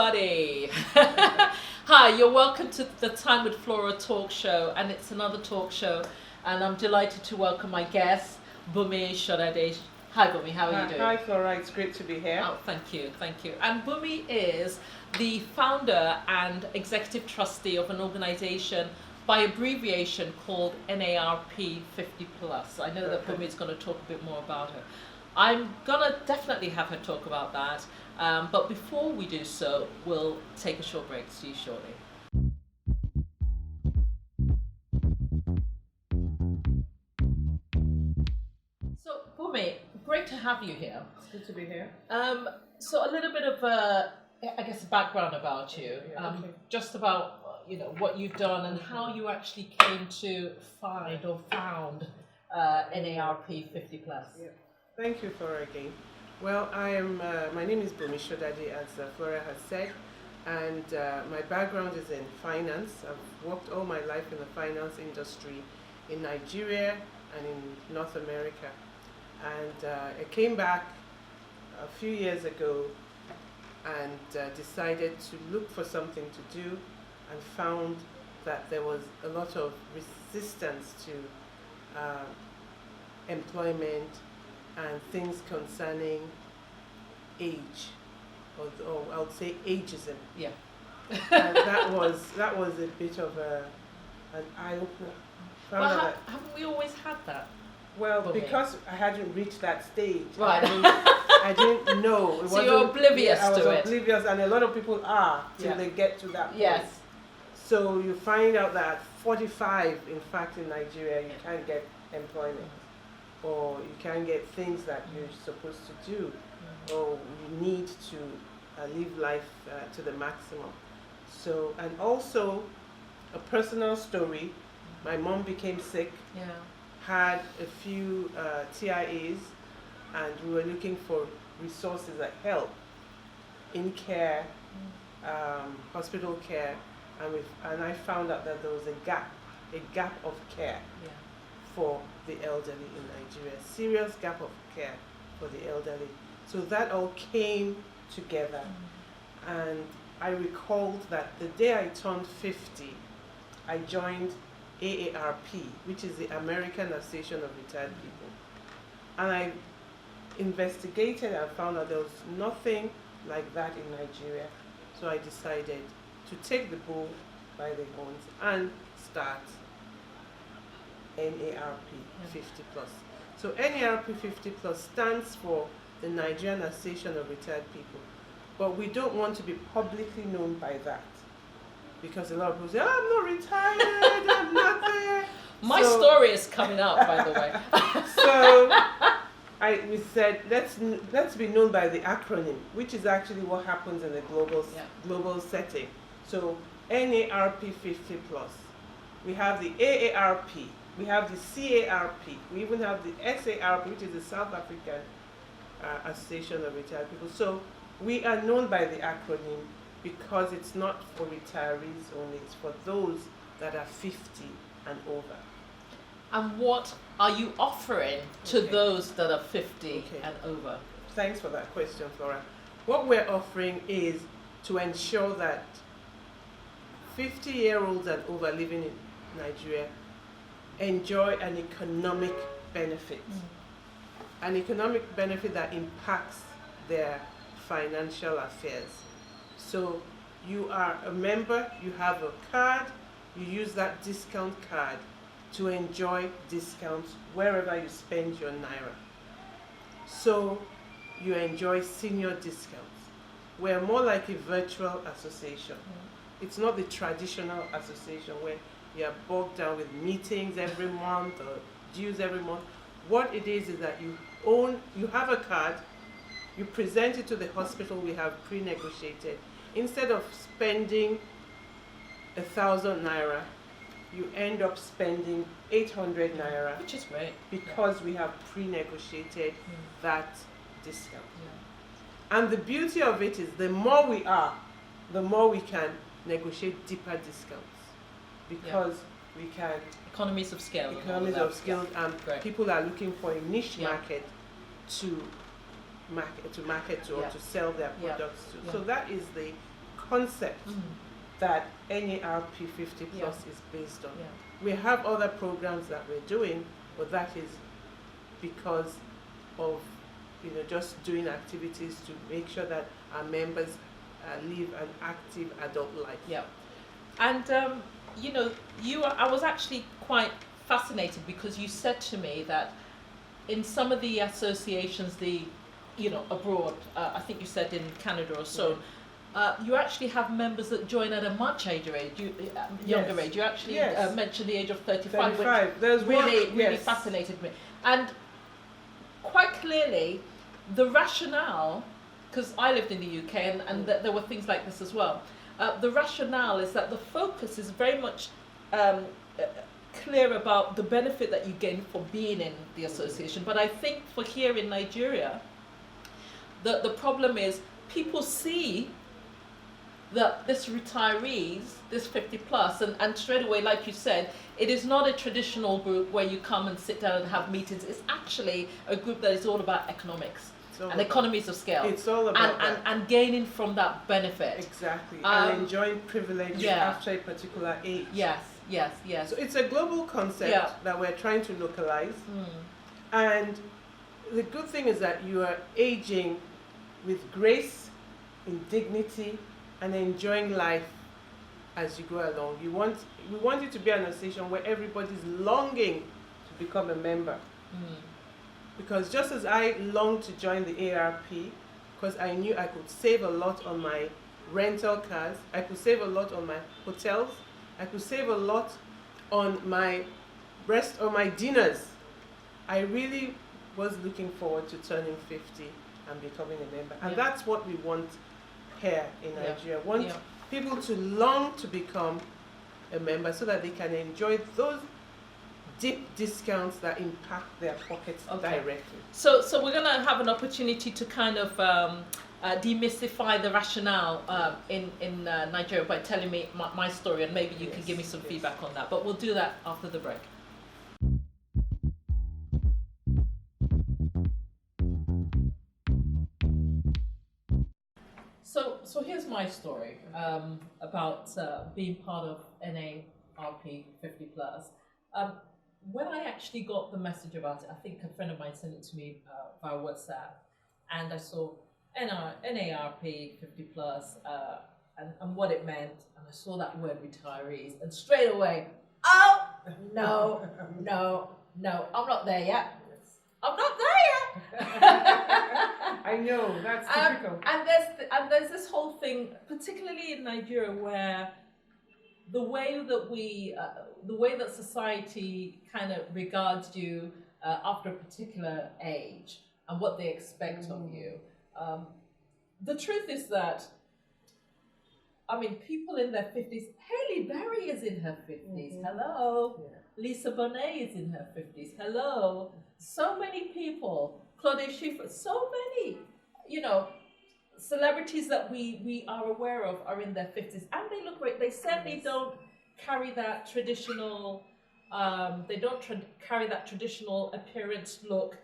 everybody. Hi, you're welcome to the Time with Flora talk show, and it's another talk show, and I'm delighted to welcome my guest, Bunmi Sodade. Hi Bunmi, how are you doing? Hi Flora, it's great to be here. Oh, thank you. And Bunmi is the founder and executive trustee of an organization by abbreviation called NARP 50 Plus. I know that Bunmi is going to talk a bit more about her. I'm going to definitely have her talk about that. But before we do so, we'll take a short break. See you shortly. So, Bunmi, great to have you here. It's good to be here. So a little bit of I guess, background about you, Okay. just about what you've done and how you actually came to find or found NARP 50 Plus. Yeah. Thank you, Flora, again. Well, my name is Bunmi Sodade, as Flora has said, and my background is in finance. I've worked all my life in the finance industry in Nigeria and in North America. And I came back a few years ago and decided to look for something to do, and found that there was a lot of resistance to employment and things concerning age, or I would say ageism. Yeah. And that was a bit of an eye opener. Well, haven't we always had that? Well, Okay. because I hadn't reached that stage, Right. I didn't know. So you're oblivious I was to it. oblivious, and a lot of people are till Yeah. they get to that point. Yes. So you find out that 45, in fact, in Nigeria, you can't get employment, or you can't get things that you're supposed to do, or you need to live life to the maximum. So, and also a personal story. My mom became sick, Yeah. had a few TIAs, and we were looking for resources that help in care, hospital care, and I found out that there was a gap of care Yeah. for the elderly in Nigeria, serious gap of care for the elderly. So that all came together, and I recalled that the day I turned 50, I joined AARP, which is the American Association of Retired People. And I investigated and found out there was nothing like that in Nigeria. So I decided to take the bull by the horns and start NARP 50 Plus. So NARP 50 Plus stands for the Nigerian Association of Retired People. But we don't want to be publicly known by that, because a lot of people say, oh, I'm not retired, I'm not there. My story is coming up, by the way. So we said, let's be known by the acronym, which is actually what happens in the global setting. So NARP 50 Plus. We have the AARP, we have the CARP, we even have the SARP, which is the South African Association of Retired People. So we are known by the acronym because it's not for retirees only, it's for those that are 50 and over. And what are you offering to those that are 50 and over? Thanks for that question, Flora. What we're offering is to ensure that 50-year-olds and over living in Nigeria enjoy an economic benefit. An economic benefit that impacts their financial affairs. So you are a member, you have a card, you use that discount card to enjoy discounts wherever you spend your naira. So you enjoy senior discounts. We're more like a virtual association. It's not the traditional association where you are bogged down with meetings every month or dues every month. What it is that you have a card, you present it to the hospital we have pre-negotiated. Instead of spending 1,000 naira, you end up spending 800 naira, Which is great. because we have pre-negotiated that discount. And the beauty of it is the more we are, the more we can negotiate deeper discounts, because we can Economies of scale. economies of scale, and Great. people are looking for a niche Yeah. market to market to or Yeah. to sell their Yeah. products to. Yeah. So that is the concept that NARP 50 plus is based on. We have other programs that we're doing, but that is because of just doing activities to make sure that our members live an active adult life. Yeah, and I was actually quite fascinated because you said to me that in some of the associations, abroad, I think you said in Canada or so, you actually have members that join at a much younger age. You actually mentioned the age of 35, which really fascinated me. And quite clearly, the rationale, because I lived in the UK and there were things like this as well, the rationale is that the focus is very much clear about the benefit that you gain for being in the association. But I think for here in Nigeria, the problem is people see that this retirees, this 50 plus, and straight away, like you said, it is not a traditional group where you come and sit down and have meetings. It's actually a group that is all about economics and economies of scale. It's all about and gaining from that benefit. Exactly. And enjoying privilege after a particular age. Yes. So it's a global concept that we're trying to localize. And the good thing is that you are aging with grace, in dignity, and enjoying life as you go along. We want it to be an association where everybody's longing to become a member. Because just as I longed to join the ARP, because I knew I could save a lot on my rental cars, I could save a lot on my hotels, I could save a lot on my dinners. I really was looking forward to turning 50 and becoming a member. And that's what we want here in Nigeria. We want people to long to become a member so that they can enjoy those deep discounts that impact their pockets directly. So we're going to have an opportunity to kind of demystify the rationale in Nigeria by telling me my story, and maybe you can give me some feedback on that. But we'll do that after the break. So here's my story about being part of NARP 50 plus. When I actually got the message about it, I think a friend of mine sent it to me via WhatsApp, and I saw NARP 50 plus and what it meant, and I saw that word retirees, and straight away, oh no, I'm not there yet. I'm not there yet. I know, that's typical. And there's this whole thing, particularly in Nigeria, where the way that society kind of regards you after a particular age and what they expect of you. The truth is that, people in their 50s, Hailey Berry is in her 50s, hello. Yeah. Lisa Bonet is in her 50s, hello. So many people, Claudia Schiffer, so many, celebrities that we are aware of are in their 50s, and they look great. They certainly don't carry that traditional, carry that traditional appearance, look,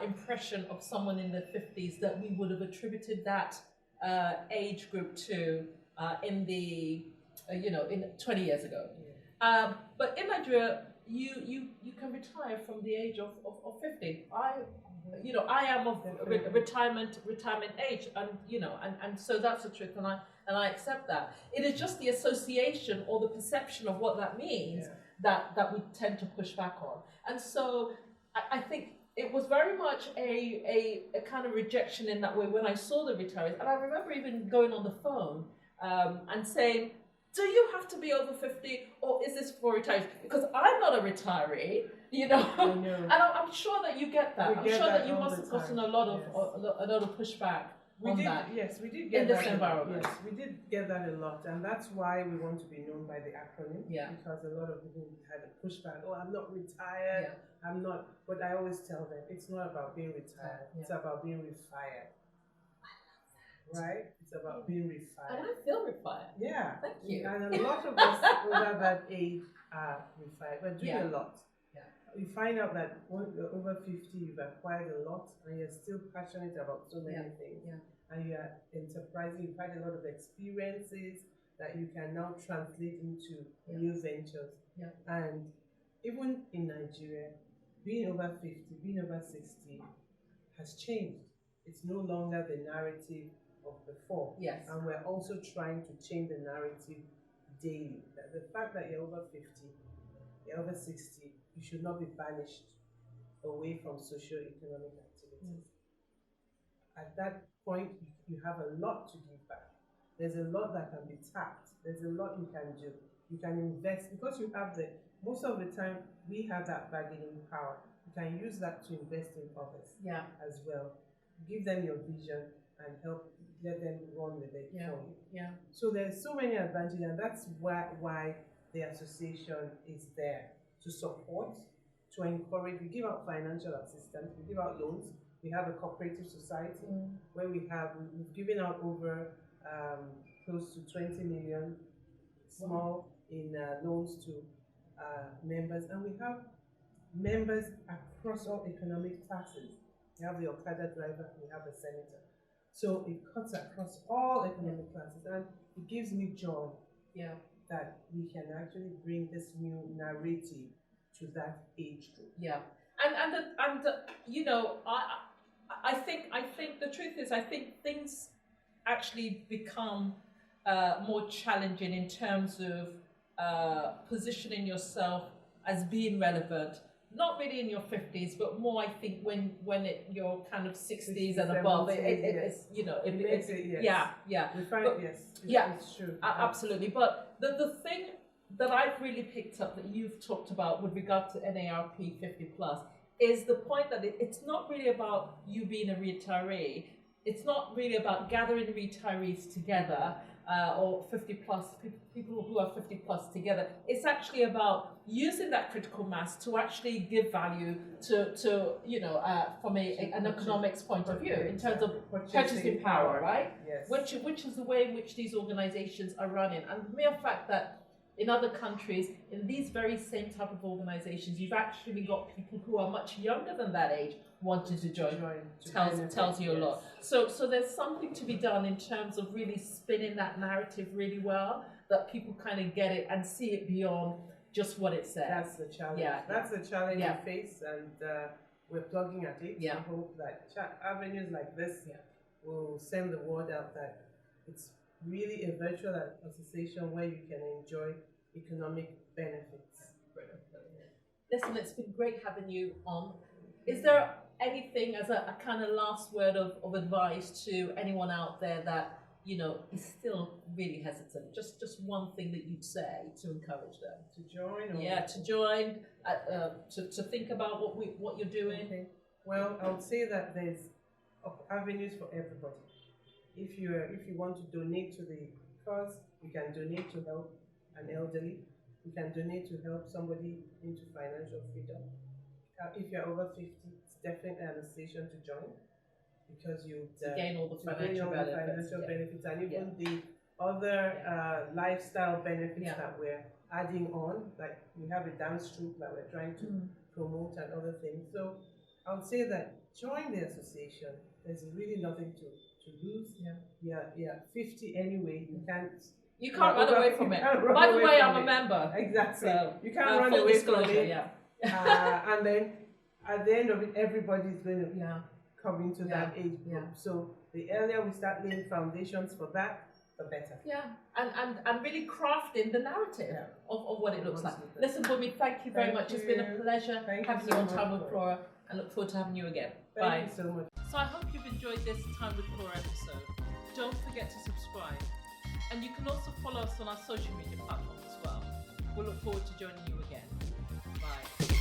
impression of someone in their 50s that we would have attributed that age group to in 20 years ago. But in Nigeria, you can retire from the age of 50. I am of retirement age, and so that's the truth, and I accept that. It is just the association or the perception of what that means that we tend to push back on. And so I think it was very much a kind of rejection in that way when I saw the retirees. And I remember even going on the phone and saying, do you have to be over 50, or is this for retirees? Because I'm not a retiree, I know. And I'm sure that you get that. I'm sure that you must have gotten a lot of pushback on that. Yes, we did get in this environment. Yes, we did get that a lot, and that's why we want to be known by the acronym. Yeah. Because a lot of people had a pushback. Oh, I'm not retired. Yeah. I'm not. But I always tell them it's not about being retired. Yeah. It's about being refired. Right? It's about being refired. And I feel refired. Yeah. Thank you. And a lot of us over that age are refired. We're doing a lot. Yeah. You find out that when you're over 50, you've acquired a lot, and you're still passionate about so many things. Yeah. and you are enterprising, you've had a lot of experiences that you can now translate into new ventures. Yeah. And even in Nigeria, being over 50, being over 60 has changed. It's no longer the narrative of before. Yes. And we're also trying to change the narrative daily. That the fact that you're over 50, you're over 60, you should not be banished away from socio-economic activities. At that point, you have a lot to give back. There's a lot that can be tapped. There's a lot you can do. You can invest because you have most of the time we have that bargaining power. You can use that to invest in others as well. Give them your vision and let them run with it for you. Yeah. So there's so many advantages, and that's why the association is there to support, to encourage. We give out financial assistance, we give out loans. We have a cooperative society where we've given out over close to 20 million small in loans to members, and we have members across all economic classes. We have the Okada driver, we have the senator. So it cuts across all economic classes, and it gives me joy that we can actually bring this new narrative to that age group. Yeah, and you know, I think the truth is, I think things actually become more challenging in terms of positioning yourself as being relevant. Not really in your 50s, but more I think when you're kind of 60s and above. It's you know it makes it We find it's true. Absolutely. But the thing that I've really picked up that you've talked about with regard to NARP 50+ is the point that it's not really about you being a retiree. It's not really about gathering retirees together or 50+ people who are 50+ together. It's actually about using that critical mass to actually give value to you know from an economics point of view in terms of purchasing power, right? Yes. Which is the way in which these organizations are running, and the mere fact that in other countries, in these very same type of organizations, you've actually got people who are much younger than that age wanting to join. Tells you a lot. So there's something to be done in terms of really spinning that narrative really well, that people kind of get it and see it beyond just what it says. That's the challenge. That's the challenge we face, and we're plugging at it. I hope that avenues like this will send the word out that it's really a virtual association where you can enjoy economic benefits. Listen, it's been great having you on. Is there anything as a kind of last word of advice to anyone out there that, you know, is still really hesitant? Just one thing that you'd say to encourage them to join. To join, to think about what you're doing. Okay. Well, I would say that there's avenues for everybody. If you want to donate to the cause, you can donate to help an elderly. You can donate to help somebody into financial freedom. If you're over 50, it's definitely an association to join, because you gain all the financial benefits and even the other lifestyle benefits that we're adding on. Like we have a dance troupe that we're trying to promote and other things. So I would say that join the association. There's really nothing to lose. Yeah, 50 anyway. You can't run away from it. By the way, I'm a member. Exactly. So, you can't run away from it. Yeah. And then at the end of it, everybody's going to come into that age group. So the earlier we start laying foundations for that, the better. Yeah, and really crafting the narrative of what it looks like. Listen, Bunmi, thank you very much. It's been a pleasure having you on Time with Cora, and look forward to having you again. Thank you so much. So I hope you've enjoyed this Time with Cora episode. Don't forget to subscribe. And you can also follow us on our social media platforms as well. We'll look forward to joining you again. Bye.